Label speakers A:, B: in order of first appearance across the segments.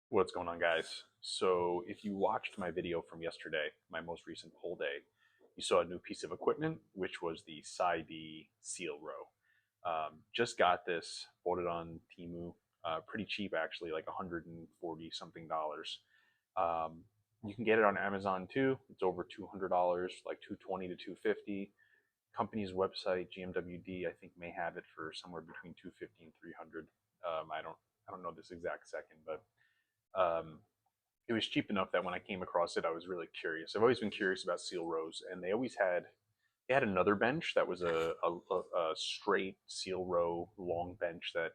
A: What's going on, guys? So if you watched my video from yesterday, my most recent pull day, you saw a new piece of equipment, which was the Synergee seal row. Just got this, bought it on Temu, pretty cheap actually, like 140 something dollars. Um, you can get it on Amazon too. It's over $200, like 220 to 250. Company's website, GMWD, I think may have it for somewhere between 250 and 300. I don't know this exact second, but um, it was cheap enough that when I came across it, I was really curious. I've always been curious about seal rows, and they had another bench that was a straight seal row long bench that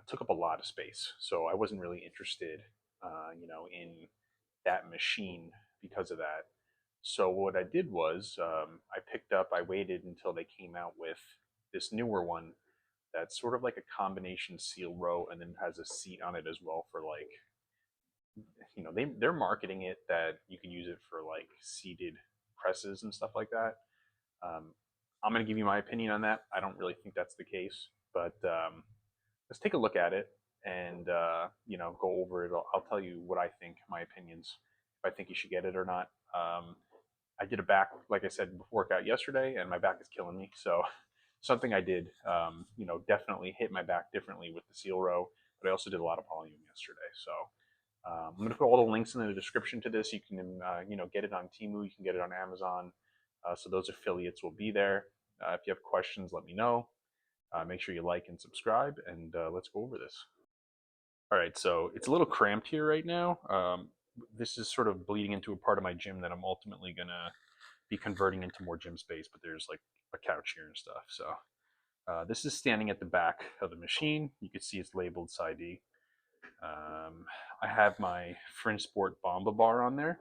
A: took up a lot of space. So I wasn't really interested, in that machine because of that. So what I did was I waited until they came out with this newer one that's sort of like a combination seal row and then has a seat on it as well for like they're marketing it that you can use it for like seated presses and stuff like that. I'm going to give you my opinion on that. I don't really think that's the case, but let's take a look at it and go over it. I'll tell you what I think, my opinions, if I think you should get it or not. I did a back, like I said, workout yesterday, and my back is killing me. So something I did, definitely hit my back differently with the seal row, but I also did a lot of volume yesterday. So I'm going to put all the links in the description to this. You can, get it on Temu. You can get it on Amazon. So those affiliates will be there. If you have questions, let me know. Make sure you like and subscribe, and let's go over this. All right, so it's a little cramped here right now. This is sort of bleeding into a part of my gym that I'm ultimately going to be converting into more gym space, but there's like a couch here and stuff. So this is standing at the back of the machine. You can see it's labeled Synergee. I have my Fringe Sport Bomba bar on there.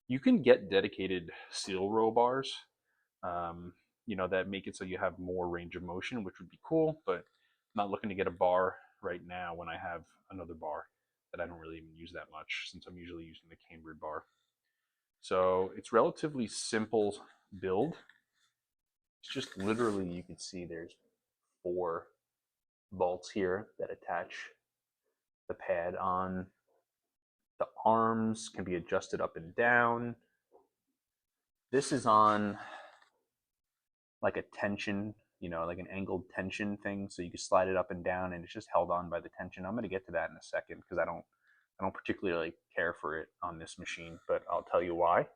A: You can get dedicated seal row bars, that make it so you have more range of motion, which would be cool, but I'm not looking to get a bar right now when I have another bar that I don't really even use that much since I'm usually using the cambered bar. So it's relatively simple build. It's just literally, you can see there's 4 bolts here that attach the pad on. The arms can be adjusted up and down. This is on like a tension, like an angled tension thing. So you can slide it up and down and it's just held on by the tension. I'm going to get to that in a second because I don't particularly care for it on this machine, but I'll tell you why.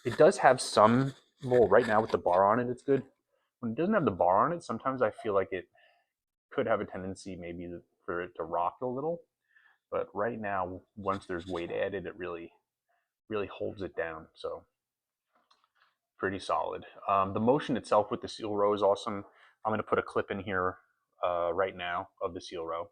A: It does have some, well, right now with the bar on it, it's good. When it doesn't have the bar on it, sometimes I feel like it could have a tendency maybe for it to rock a little. But right now, once there's weight added, it really holds it down. So pretty solid. The motion itself with the seal row is awesome. I'm going to put a clip in here right now of the seal row.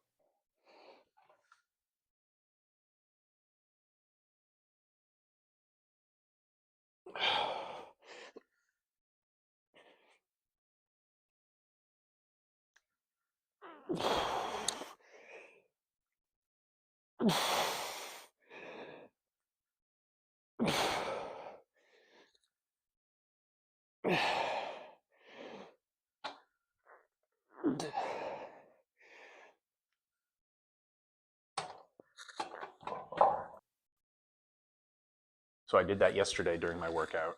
A: So I did that yesterday during my workout.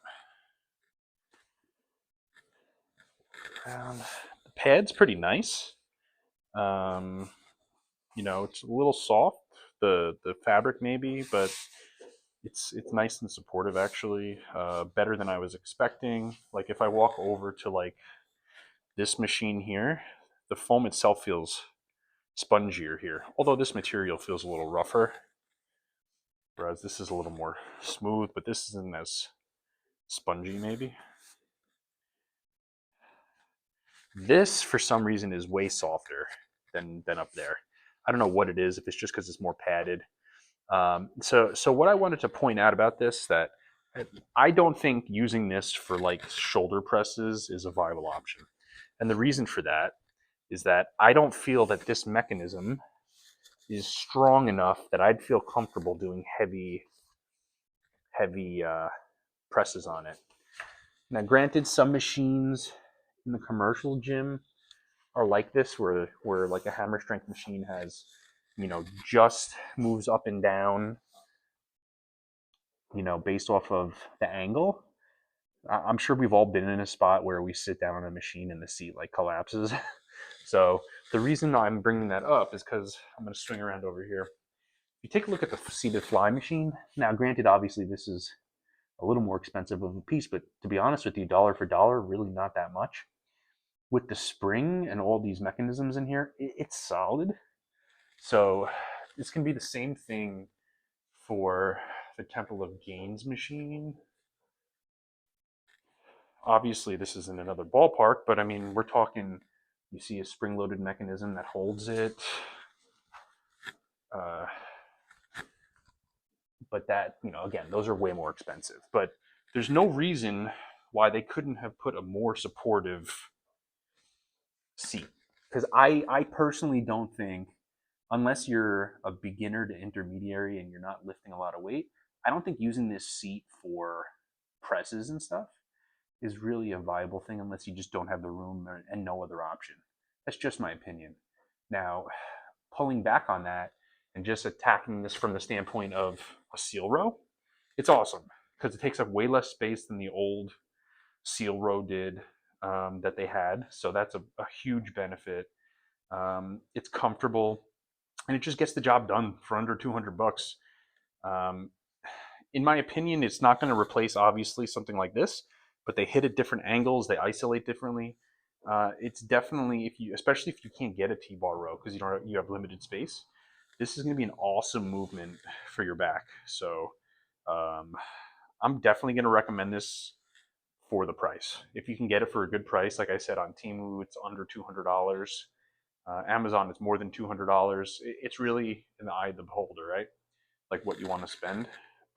A: The pad's pretty nice. It's a little soft, the fabric maybe, but it's nice and supportive actually. Better than I was expecting. Like if I walk over to like this machine here, the foam itself feels spongier here. Although this material feels a little rougher, whereas this is a little more smooth, but this isn't as spongy maybe. This, for some reason, is way softer than up there. I don't know what it is, if it's just because it's more padded. So what I wanted to point out about this, that I don't think using this for like shoulder presses is a viable option. And the reason for that is that I don't feel that this mechanism is strong enough that I'd feel comfortable doing heavy presses on it. Now, granted, some machines in the commercial gym are like this, where like a hammer strength machine has just moves up and down, based off of the angle. I'm sure we've all been in a spot where we sit down on a machine and the seat like collapses. So the reason I'm bringing that up is because I'm going to swing around over here. If you take a look at the seated fly machine, now granted, obviously this is a little more expensive of a piece, but to be honest with you, dollar for dollar, really not that much. With the spring and all these mechanisms in here, it's solid. So this can be the same thing for the Temple of Gainz machine. Obviously, this is in another ballpark, but I mean, we're talking, you see a spring-loaded mechanism that holds it. But that, again, those are way more expensive. But there's no reason why they couldn't have put a more supportive seat. Because I personally don't think, unless you're a beginner to intermediary and you're not lifting a lot of weight, I don't think using this seat for presses and stuff is really a viable thing unless you just don't have the room and no other option. That's just my opinion. Now, pulling back on that and just attacking this from the standpoint of a seal row, it's awesome because it takes up way less space than the old seal row did that they had. So that's a huge benefit. It's comfortable and it just gets the job done for under 200 bucks. In my opinion, it's not going to replace obviously something like this, but they hit at different angles, they isolate differently. It's definitely, especially if you can't get a T-bar row because you have limited space, this is going to be an awesome movement for your back. So I'm definitely going to recommend this for the price. If you can get it for a good price, like I said, on Temu, it's under $200. Amazon, it's more than $200. It's really in the eye of the beholder, right? Like what you want to spend.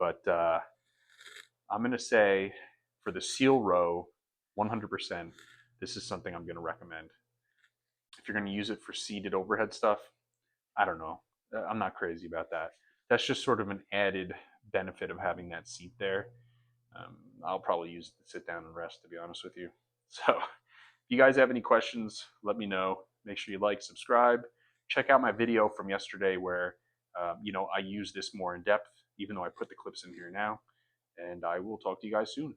A: But I'm going to say for the seal row, 100%, this is something I'm going to recommend. If you're going to use it for seated overhead stuff, I don't know. I'm not crazy about that. That's just sort of an added benefit of having that seat there. I'll probably use it to sit down and rest, to be honest with you. So if you guys have any questions, let me know. Make sure you like, subscribe. Check out my video from yesterday where I use this more in depth, even though I put the clips in here now. And I will talk to you guys soon.